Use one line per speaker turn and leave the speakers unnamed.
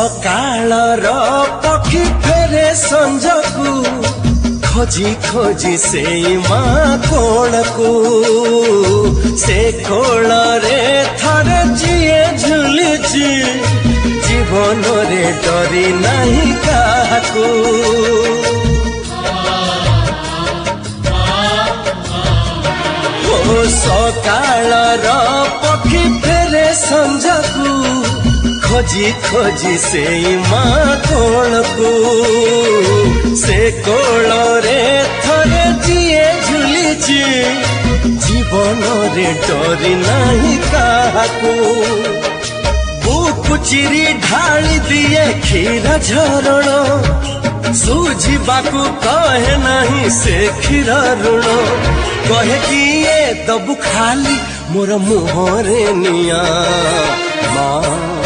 सकाळर पक्षी फेरे संजकू खोजी खोजी से माँ कोलकू से कोल रे थरे जिए झुलिची जीवन रे डरी नहीं काकू ओ सकाळर पक्षी फेरे संजकू खोजी खोजी से माँ कोलकू से कोल रे थरे जिए झुलिची जीवन रे डरी नहीं काकू बुकु चिरी ढाली दिए क्षीर झरण सुझिबाकू कहे नहीं से क्षीर ऋण कहे कि ये दबु खाली मोर मुहरे निया माँ